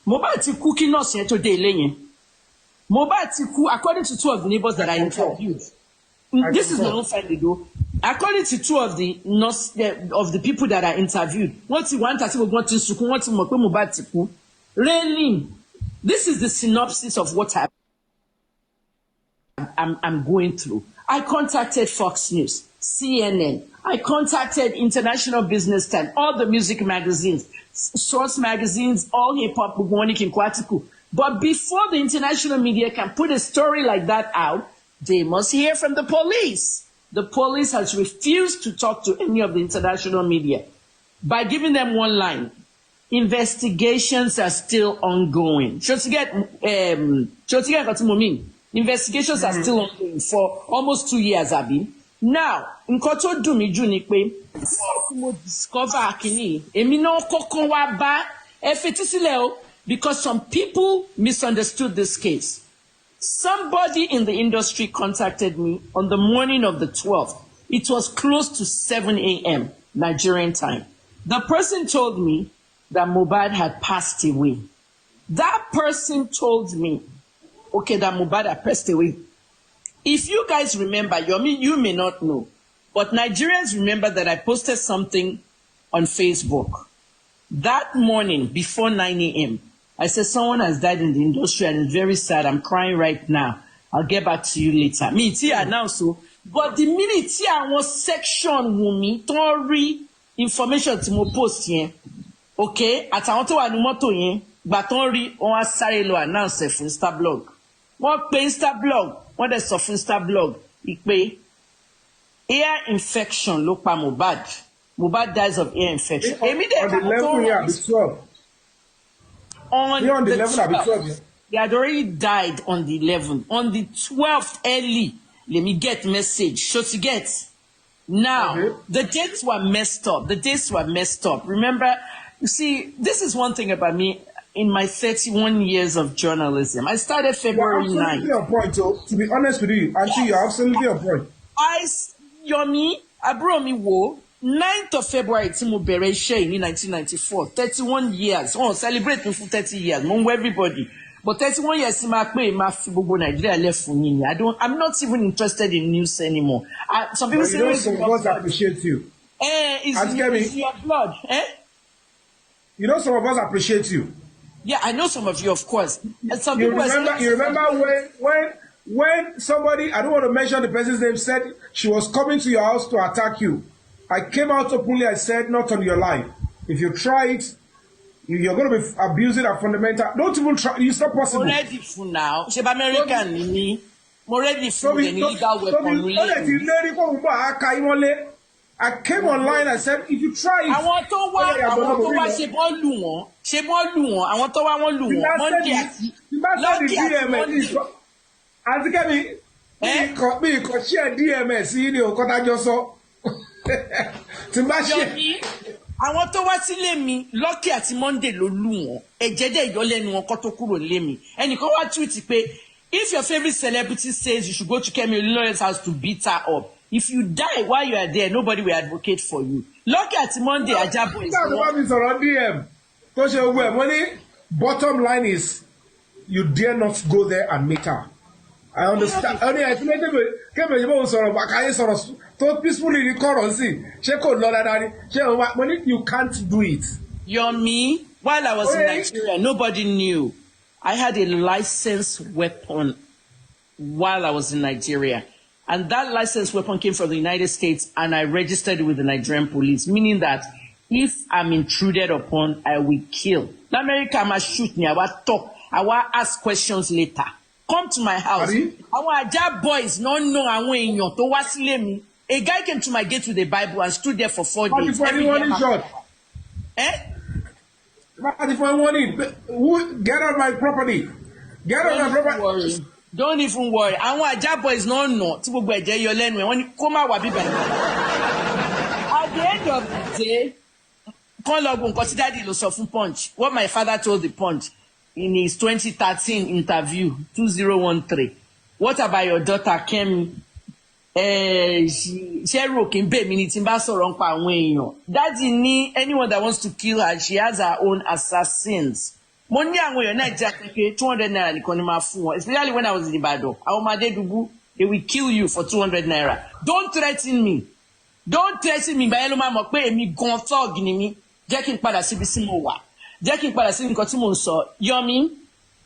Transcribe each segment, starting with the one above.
Mohbad ti kú kí nurse yẹn tó dé ilé yẹn. Mohbad ti kú according to two of the neighbors that I interviewed. This is my own finding though. According to two of the people that I interviewed, what you want to want to sukun, what you Mohbad ti kú. Really, this is the synopsis of what I'm going through. I contacted Fox News, CNN. I contacted International Business Time, all the music magazines, Source magazines, all hip-hop, but before the international media can put a story like that out, they must hear from the police. The police has refused to talk to any of the international media by giving them one line. Investigations are still ongoing. Investigations are still ongoing for almost 2 years, Abi. Now, nǹkan tó dùn mí jù ni pé mo discover akini èmi náà kọ́kọ́ wá bá ẹ fetí sílẹ̀ o because some people misunderstood this case. Somebody in the industry contacted me on the morning of the 12th. It was close to 7 a.m. Nigerian time. The person told me that Mohbad had passed away. That person told me, okay, that Mohbad had passed away. If you guys remember, you may not know, but Nigerians remember that I posted something on Facebook. That morning, before 9 a.m., I said, someone has died in the industry and it's very sad. I'm crying right now. I'll get back to you later. Me, here now, so. But the minute here was section Wunmi, don't read information to my post here. Okay? At I want to anumoto here, but don't read on sáré lọ announce for Insta blog. What pay Insta blog? What is of Insta blog? Ikpe ear infection ló pa Mohbad. Mohbad dies of ear infection. On the level here, the 12. On the level 12th. He had already died on the 11th. On the 12th early, let me get message. So to get. Now, the dates were messed up. The dates were messed up. Remember, you see, this is one thing about me in my 31 years of journalism. I started February 9th. You're absolutely on point, so, to be honest with you, Auntie, you're absolutely on point. Yomi, Abromi Wo, 9th of February, Timo Bereshe in 1994, 31 years. Oh, celebrate me for 30 years. Mongo everybody. But 31 years, I'm not even interested in news anymore. Some people say, some of us appreciate you. It's your blood. You know, some of us appreciate you. Yeah, I know some of you, of course. And some you people remember when somebody, I don't want to mention the person's name, said she was coming to your house to attack you. I came out openly, I said, not on your life. If you try it, you're going to be abusing a fundamental. Don't even try. It's not possible. I'm ready for now. She's American, me. I'm ready for the illegal weapon. I came online and said, if you try it. I want to watch ṣe bọ́ lù wọ́n. I want to watch lù wọ́n. Monday. Àti kẹ́mi, mi kò share DMS yìí ni òkò tájọ́ sọ. Tí n bá ṣe. Àwọn tó wá sílé mi Lucky àti Monday ló lù wọ́n. Ẹ̀jẹ̀ dẹ̀ yọ lẹ́nu wọn kó tó kúrò nílé mi. Ẹnìkan wá tweet pé if your favorite celebrity says you should go to Kemi Olunloyo's house to beat her up, if you die while you are there, nobody will advocate for you. Lucky àti Monday Ajabo is not. That's what DM. Tó ṣe owó ẹ̀, money. Bottom line is, you dare not go there and meet her. I understand. Only I feel like Kemi Olunloyo sọ̀rọ̀ bàkàyè sọ̀rọ̀ tó peacefully ní kọ̀rọ̀ sí. Ṣé kò lọ dáadáa ni? Ṣé money you can't do it. Yomi, while I was in Nigeria, nobody knew. I had a licensed weapon while I was in Nigeria. And that licensed weapon came from the United States and I registered it with the Nigerian police, meaning that if I'm intruded upon, I will kill. In America, I must shoot me. I will talk. I will ask questions later. Come to my house. Our Ajah boys don't know àwọn èèyàn tó wá sílé mi. A guy came to my gate with a Bible and stood there for 4 days. Get out of my property. Get out of my property. Don't even worry. Àwọn Ajah boys no tí gbogbo ẹ̀jẹ̀ yọ lẹ́nu ẹ̀ wọ́n ní kó má wà bíbá yìí. At the end of the day, kán lọ gbọ́ nǹkan tí dáàdi ló sọ fún Punch. What my father told the Punch in his 2013 interview, 2013. What about your daughter Kemi? Ṣé rò kí n bẹ̀ mí ni tí n bá sọ̀rọ̀ nípa àwọn èèyàn. Daddy ní anyone that wants to kill her, she has her own assassins. Money and we are not exactly 200 naira especially when I was in Ibadan. They will kill you for 200 naira. Don't threaten me. Don't threaten me. By mama pay me gon thug ni mi. Jẹ́ kí n padà síbi tí mo wà. Jẹ́ kí n padà sí nǹkan tí mo ń sọ. Yomi,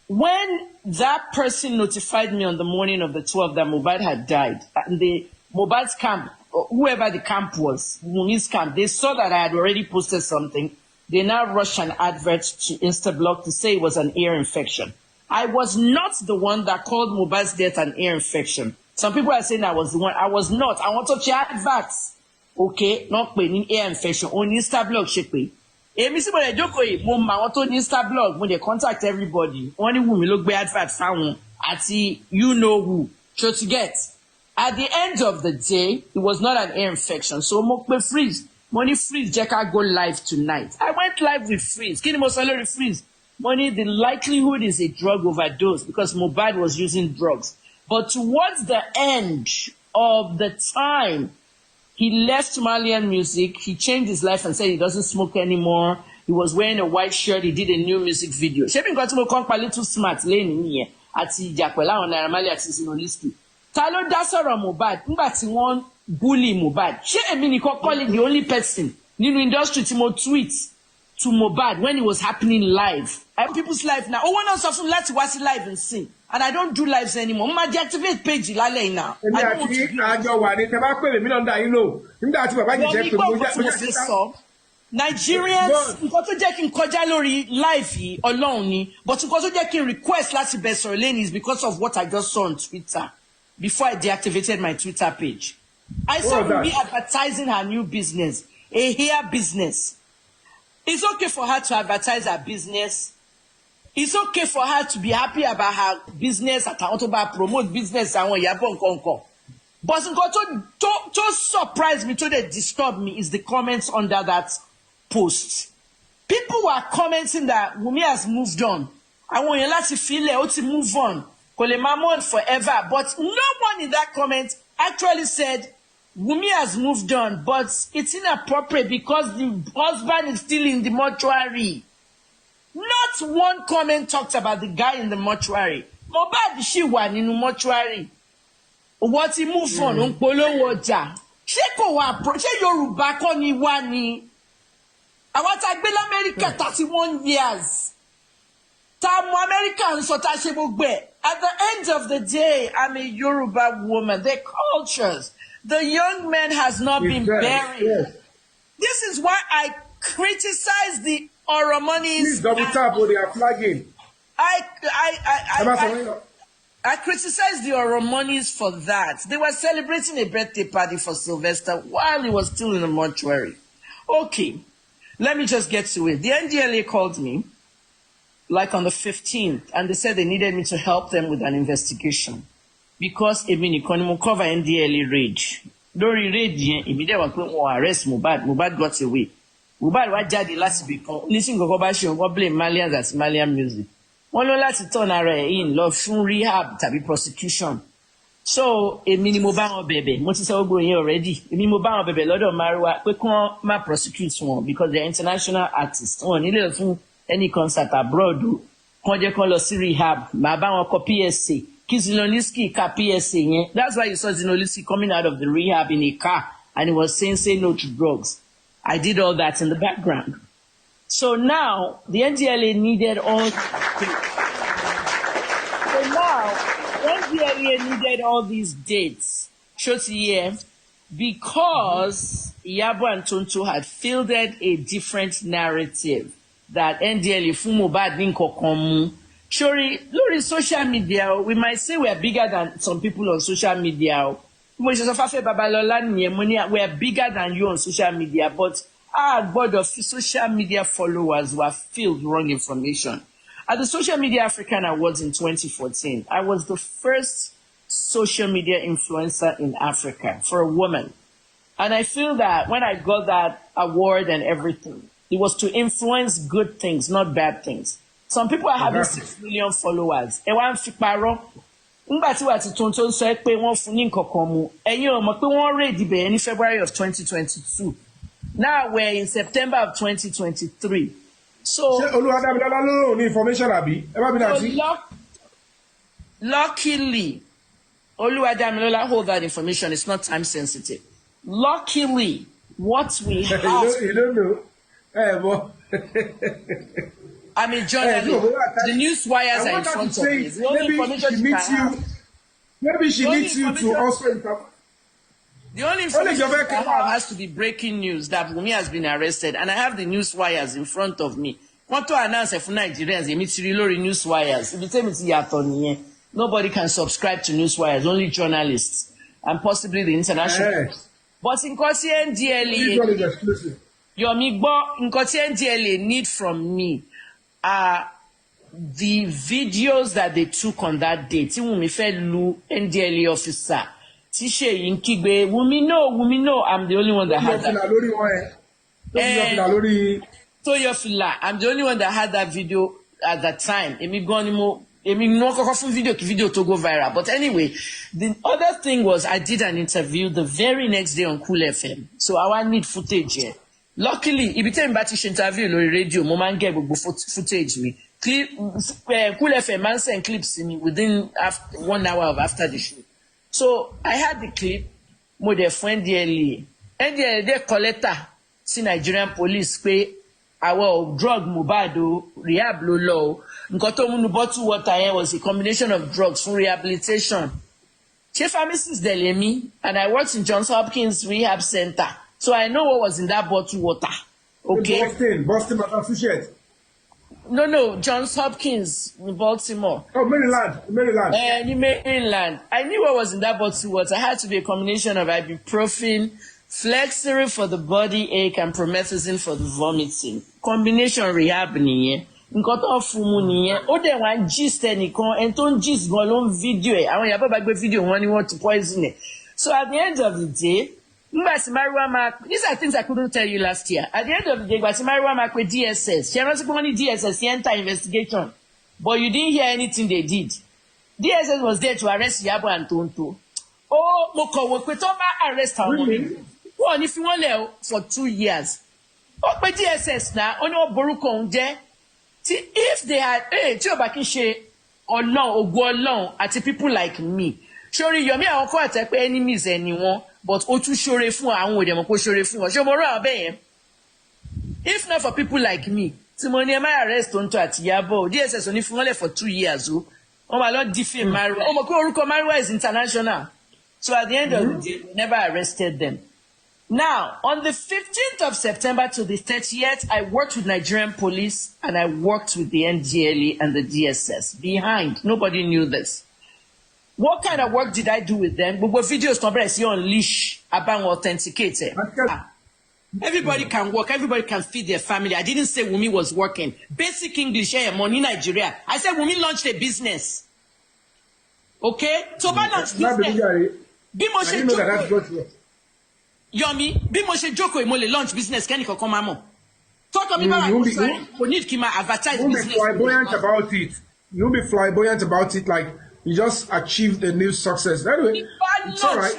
when that person notified me on the morning of the 12th that Mohbad had died, and the Mohbad's camp, whoever the camp was, Wunmi's camp, they saw that I had already posted something. They now rushed an advert to Instablock to say it was an ear infection. I was not the one that called Mohbad's death an ear infection. Some people are saying I was the one. I was not. I want to check adverts. Okay, not paying ear infection. On Instablock, she pay. Èmi sì mo lè jókòó yìí, mo mọ àwọn tó ní Instablock, mo dey contact everybody. Wọ́n ní Wunmi ló gbé advert fáwọn àti you know who. So to get. At the end of the day, it was not an ear infection. So mo pe Freeze. Money Freeze, jẹ́ ká go live tonight. I went live with Freeze. Kí ni mo sọ lórí Freeze? Money, the likelihood is a drug overdose because Mohbad was using drugs. But towards the end of the time, he left Malian music. He changed his life and said he doesn't smoke anymore. He was wearing a white shirt. He did a new music video. Ṣé bí nǹkan tí mo kọ́ ń pa Little Smart lẹ́yìn nìyẹn àti ìjà pẹ̀lú àwọn Naira Marley àti Journalistic. Ta ló dá sọ̀rọ̀ Mohbad nígbà tí wọ́n bully Mohbad? Ṣé èmi nìkan kọ́ the only person nínú industry tí mo tweet to Mohbad when it was happening live? I have people's life now. Oh, one else of let's watch it live and sing. And I don't do lives anymore. I deactivate page lálẹ́ now. I don't want to do Nigerians, nǹkan tó jẹ́ kí n kọjá lórí live yìí Ọlọ́run ni, but nǹkan tó jẹ́ kí n request láti bẹ̀ sọ̀rọ̀ lẹ́yìn is because of what I just saw on Twitter before I deactivated my Twitter page. I saw Wunmi advertising her new business, a hair business. It's okay for her to advertise her business. It's okay for her to be happy about her business, àtàwọn tó bá promote business àwọn ìyàbọ̀ nǹkan. But nǹkan tó surprise me, tó dey disturb me is the comments under that post. People were commenting that Wunmi has moved on. Àwọn èèyàn láti filẹ̀, ó ti move on. Kò lè máa move on forever. But no one in that comment actually said Wunmi has moved on, but it's inappropriate because the husband is still in the mortuary. Not one comment talked about the guy in the mortuary. Mohbad ṣì wà nínú mortuary. What he move on, ń polówó ọjà. Ṣé kò wá ṣé Yorùbá kọ́ ni wá ni? Àwọn tá gbé l'Amẹ́ríkà 31 years. Tá mọ Amẹ́ríkà ń sọ tá ṣe gbogbo ẹ̀. At the end of the day, I'm a Yoruba woman. Their cultures. The young man has not been buried. Yes. This is why I criticize the Oromonies. Please double tap or they are flagging. I criticize the Oromonies for that. They were celebrating a birthday party for Sylvester while he was still in the mortuary. Okay, let me just get to it. The NDLA called me, like on the 15th, and they said they needed me to help them with an investigation. Because èmi nìkan ni mo cover NDLA raid. Lórí raid yẹn, èmi dẹ̀ wá pé wọ́n arrest Mohbad. Mohbad got away. Mohbad wá jáde láti ibì kan. Oníṣìí nǹkan bá ṣe wọ́n blame Malians àti Malian music. Wọ́n lọ láti turn ara ẹ̀ in lọ fún rehab tàbí prosecution. So èmi ni mo bá wọn bẹ̀bẹ̀. Mo ti sọ gbogbo yẹn already. Èmi ni mo bá wọn bẹ̀bẹ̀ lọ́dọ̀ Mariwa pé kí wọ́n má prosecute wọn because they are international artists. Wọ́n nílò fún any concert abroad o. Kán jẹ́ kán lọ sí rehab. Màá bá wọn kọ PSA. Kí Journalistic ka PSA yẹn. That's why you saw Journalistic coming out of the rehab in a car and he was saying say no to drugs. I did all that in the background. So now the NDLA needed all these dates. Because Iyabo and Tonto had fielded a different narrative that NDLA fún Mohbad ní nǹkankan mú. Surely, lórí social media, we might say we are bigger than some people on social media. We are bigger than you on social media, but our board of social media followers were filled with wrong information. At the Social Media African Awards in 2014, I was the first social media influencer in Africa for a woman. And I feel that when I got that award and everything, it was to influence good things, not bad things. Some people are having 6 million followers. Nígbà tí wà tí Tonto sọ pé wọ́n fún ní nǹkankan mu, ẹ̀yin ò mọ̀ pé wọ́n raid ibẹ̀ ní February of 2022. Now we're in September of 2023. So, Oluwadamilola ló ní information àbí? Ẹ bá mi dá sí. Luckily, Oluwadamilola hold that information. It's not time sensitive. Luckily, what we have. You don't know. But I'm a journalist. The news wires are in front of me. The only information she meets you. Maybe she needs you to also. The only information I have has to be breaking news that Wunmi has been arrested, and I have the news wires in front of me. Want to announce for Nigerians, news wires. If you tell me nobody can subscribe to news wires, only journalists, and possibly the international. Yes. But in NDLA, Yomi Gbo, in NDLA need from me are the videos that they took on that day. Tí Wunmi fẹ́ lu NDLA officer. Tí Seyi ń kígbe, Wunmi no, I'm the only one that had that. Toyofila, I'm the only one that had that video at that time. Èmi no kọ́kọ́ fún video to go viral. But anyway, the other thing was I did an interview the very next day on Cool FM. So I need footage here. Luckily, ibi tẹ́mi bá ti ṣe interview lórí radio, mo máa ń get gbogbo footage mi. Cool FM man send clips in within 1 hour of after the show. So I had the clip. Mo dẹ̀ fún NDLA dẹ̀ collector sí Nigerian police pé our drug Mohbad rehab ló lọ o. Nǹkan tó mú nu bottle water yẹn was a combination of drugs for rehabilitation. Ṣé pharmacist dẹ̀ lèmi, and I worked in Johns Hopkins Rehab Center, so I know what was in that bottle water. Okay. Boston, Massachusetts. No, Johns Hopkins in Baltimore. Oh, Maryland. In Maryland. I knew what was in that bottle water. I had to be a combination of ibuprofen, Flexeril for the body ache, and promethazine for the vomiting. Combination rehab nìyẹn. Nǹkan tó fún mu nìyẹn. Ó dẹ̀ wá ń gist ẹnìkan, ẹni tó ń gist gan ló ń fídíò ẹ̀. Àwọn ìyàbọ̀ bá gbé fídíò wọn ni wọ́n ti poison ẹ̀. So at the end of the day, these are things I couldn't tell you last year. At the end of the day, DSS. She announced only DSS enter investigation, but you didn't hear anything they did. DSS was there to arrest Yabo and Tonto. Oh, Moko, we don't arrest her. One if you want for 2 years. Oh, but DSS now, only Boruko there. If they had, or no, or go along at people like me. Surely you're me, I'll call it enemies anyone. But Otu Shore fún àwọn òde mọ̀ kó Shore fún wọn. Ṣé mo rán abẹ́ yẹn? If not for people like me, tí mo ní ẹ máa arrest Tonto àti Yabo, DSS ò ní fún wọn lẹ̀ for 2 years o. Wọ́n máa lọ defame Mariwa. Ó mọ̀ pé orúkọ Mariwa is international. So at the end of the day, we never arrested them. Now, on the 15th of September to the 30th, I worked with Nigerian police and I worked with the NDLA and the DSS. Behind, nobody knew this. What kind of work did I do with them? Gbogbo videos tó bẹ̀rẹ̀ sí unleash about authenticate. Everybody can work. Everybody can feed their family. I didn't say Wunmi was working. Basic English, money Nigeria. I said Wunmi launched a business. Okay? So bá launch business. Bí mo ṣe jókòó. Yomi, bí mo ṣe jókòó mo lè launch business kẹ́ni kankan máa mọ̀. Tọ́tọ̀ mi bá wà kó sọ kò need kí n máa advertise business. You'll be flamboyant about it like you just achieved a new success. Anyway, it's all right.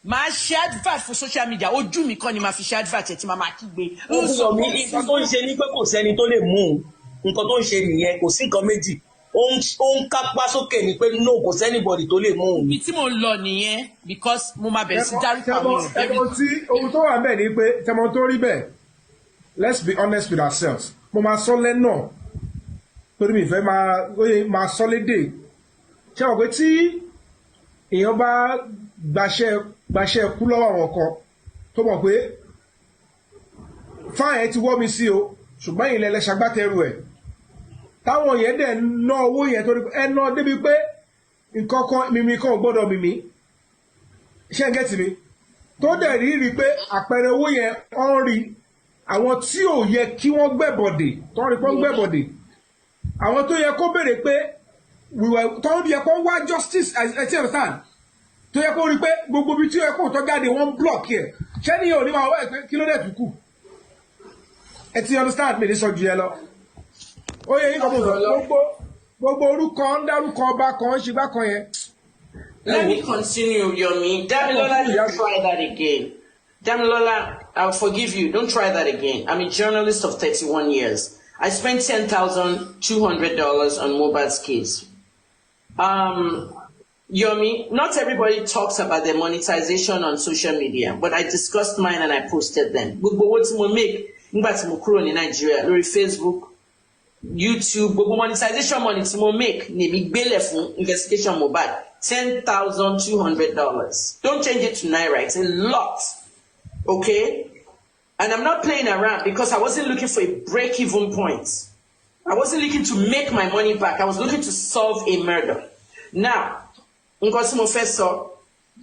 Màá ṣe advert for social media. Ojú mi kọ́ ni màá fi ṣe advert ẹ̀ tí màá máa kígbe. Nǹkan tó ń ṣe ní pé kò sẹ́ni tó lè mú un. Nǹkan tó ń ṣe nìyẹn, kò sí nǹkan méjì. Ó ń kápá sókè ni pé no kò sẹ́nibọ̀dì tó lè mú un. Ibi tí mo lọ nìyẹn because mo máa bẹ̀rẹ̀ sí dárúkọ àwọn èèyàn. Ẹ̀mọ tí ohun tó wà bẹ́ẹ̀ ni pé tẹmọ tó rí bẹ́ẹ̀, let's be honest with ourselves. Mo máa sọ lẹ́nà torí mi fẹ́ máa sọ lédè. Ṣé wọ́n pé tí èèyàn bá gbaṣẹ́ kú lọ́wọ́ àwọn kan tó mọ̀ pé fáyẹn ti wọ́ mi sí o ṣùgbọ́n ìlẹ̀ ṣagbátẹrù ẹ̀ táwọn yẹn dẹ̀ ná owó yẹn torí ẹ ná débi pé nǹkan kan mímí kan ò gbọ́dọ̀ mímí ṣé ń gẹ́tì mi tó dẹ̀ rí pé àpẹẹrẹ owó yẹn ọ́n rí àwọn tí ò yẹ kí wọ́n gbẹ̀bọ̀dè tó rí pé wọ́n gbẹ̀bọ̀dè àwọn tó yẹ kó béèrè pé tó yẹ kó wá justice ẹ ti understand tó yẹ kó rí pé gbogbo ibi tí ó yẹ kó tó jáde wọ́n block yẹ ṣé ní òní máa wá ẹ pé kí ló dẹ̀ tún kù ẹ ti understand mi ní sọ ju yẹ lọ ó yẹ yín kan mọ̀ gbogbo orúkọ ń dárúkọ ọba kan ṣe bá kan yẹn. Let me continue, Yomi. Damilola, you try that again. Damilola, I'll forgive you. Don't try that again. I'm a journalist of 31 years. I spent $10,200 on Mohbad's case. Yomi, not everybody talks about their monetization on social media, but I discussed mine and I posted them. But what we make in Nigeria, Lori Facebook, YouTube, but monetization money to make name big investigation Mohbad $10,200. Don't change it to naira. It's a lot, okay? And I'm not playing around because I wasn't looking for a break-even point. I wasn't looking to make my money back. I was looking to solve a murder. Now, Nkosimo Feso,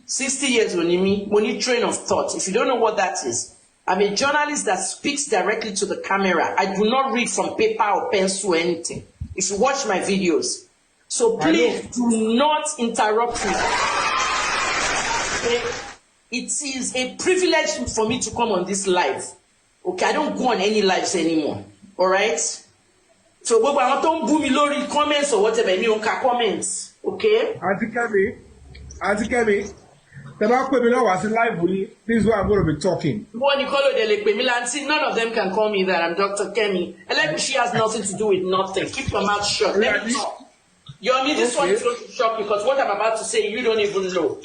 60 years money train of thought. If you don't know what that is, I'm a journalist that speaks directly to the camera. I do not read from paper or pencil or anything. If you watch my videos. So please do not interrupt me. Okay? It is a privilege for me to come on this live. Okay, I don't go on any lives anymore. All right? So don't boo me lori comments or whatever. Me on comments. Okay? Auntie Kemi, the back when I was live with you, this is what I'm going to be talking. None of them can call me that. I'm Dr. Kemi. She has nothing to do with nothing. Keep your mouth shut. Let me talk. This one is going to shock because what I'm about to say, you don't even know.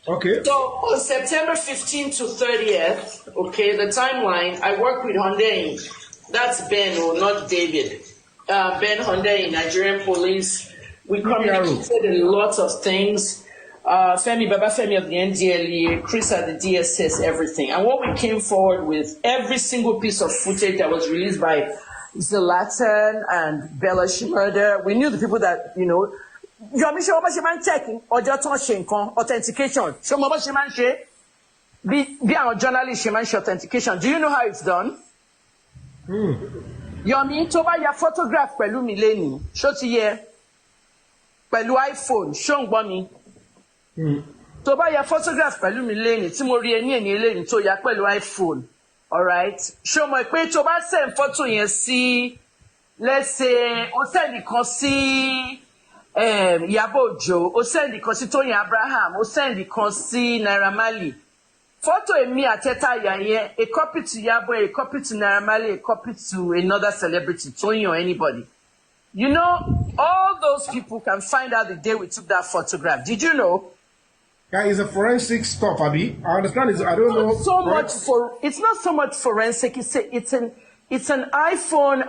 Okay. So on September 15th to 30th, okay, the timeline, I work with Hyundai. That's Ben, or not David. Ben Hyundai, Nigerian police. We communicated a lot of things. Femi, Baba Femi of the NDLEA, Chris at the DSS, everything. And what we came forward with, every single piece of footage that was released by Zlatan and Bella Shmurda, we knew the people that, you know, checking or just authentication. Be our journalist, authentication. Do you know how it's done? Yomi, toba ya photograph pẹ̀lú mi leni. Show ti ye. Pẹ̀lú iPhone, show ngbo mi. Toba ya photograph pẹ̀lú mi leni, tí mo rí ẹni leni tó ya pẹ̀lú iPhone. All right. Show mo pé tó bá send photo yẹn sí, let's say, o send ìkan sí Iyabo Ojo, o send ìkan sí Toyin Abraham, o send ìkan sí Naira Marley. Photo me ateta yanye, a copy to Iyabo, a copy to Naira Marley, a copy to another celebrity, Toyin or anybody. You know, all those people can find out the day we took that photograph. Did you know? Yeah, it's a forensic stuff, Abi. I understand. I don't know. It's not so much forensic. It's an iPhone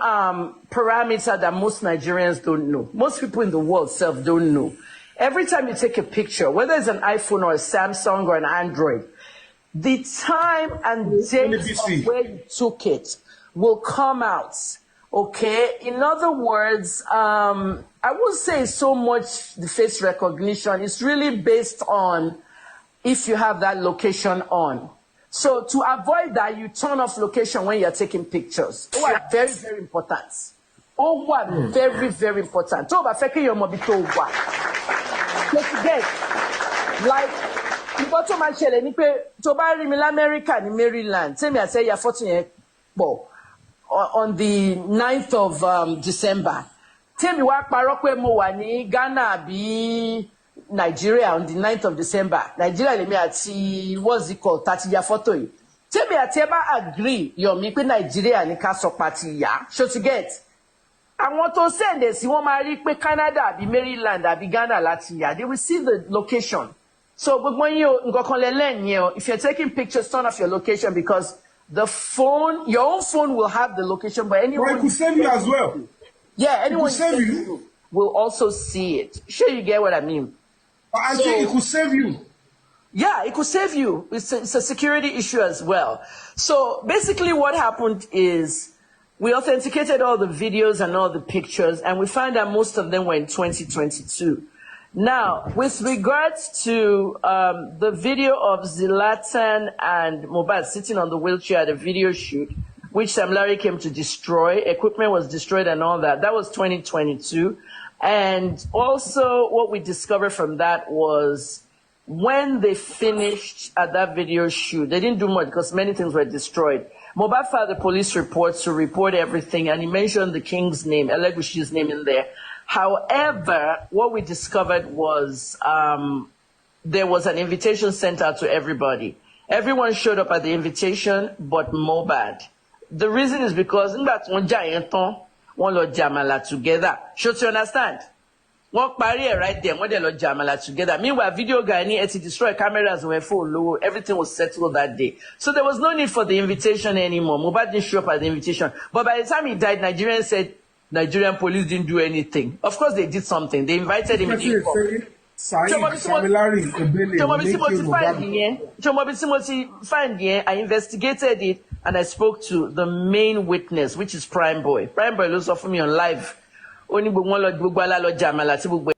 parameter that most Nigerians don't know. Most people in the world don't know. Every time you take a picture, whether it's an iPhone or a Samsung or an Android, the time and date of where you took it will come out. Okay? In other words, I won't say so much the face recognition. It's really based on if you have that location on. So to avoid that, you turn off location when you're taking pictures. Oh, very, very important. Oh, very, very important. So, like, to my children, to buy in America, in Maryland, tell me, I say, you're 14 on the 9th of December. Tell me what Parokwe Mowani, Ghana, be Nigeria on the 9th of December. Nigeria, let me see, what's it called? 30-year photo. Tell me, I agree, you're making Nigeria and Castle Party, yeah? Should you get? I want to send this, you want my Canada, be Maryland, be Ghana, Latvia. They will see the location. So, but when if you're taking pictures, turn off your location because the phone, your own phone will have the location, but anyone. Well, it could save you as well. Yeah, anyone you will also see it. Sure, you get what I mean. I think it could save you. Yeah, it could save you. It's a security issue as well. So basically what happened is we authenticated all the videos and all the pictures, and we found that most of them were in 2022. Now, with regards to the video of Zlatan and Mohbad sitting on the wheelchair at a video shoot, which Sam Larry came to destroy, equipment was destroyed and all that. That was 2022. And also what we discovered from that was when they finished at that video shoot, they didn't do much because many things were destroyed. Mohbad filed the police report to report everything, and he mentioned the king's name, Elegushi's name in there. However, what we discovered was there was an invitation sent out to everybody. Everyone showed up at the invitation, but Mohbad. The reason is because nígbà tí wọ́n jà yẹn tán, wọ́n lọ jàmàlà together. Should you understand? Wọ́n parí ẹ̀ right there, wọ́n dẹ̀ lọ jàmàlà together. Meanwhile, video guy ní ẹ ti destroy cameras were full low. Everything was settled that day. So there was no need for the invitation anymore. Mohbad didn't show up at the invitation. But by the time he died, Nigerians said Nigerian police didn't do anything. Of course, they did something. They invited him. I investigated it and I spoke to the main witness, which is Prime Boy. Prime Boy ló sọ fún mi on live. Ó ní gbogbo wọn lọ gbogbo alá lọ jàmàlà tí gbogbo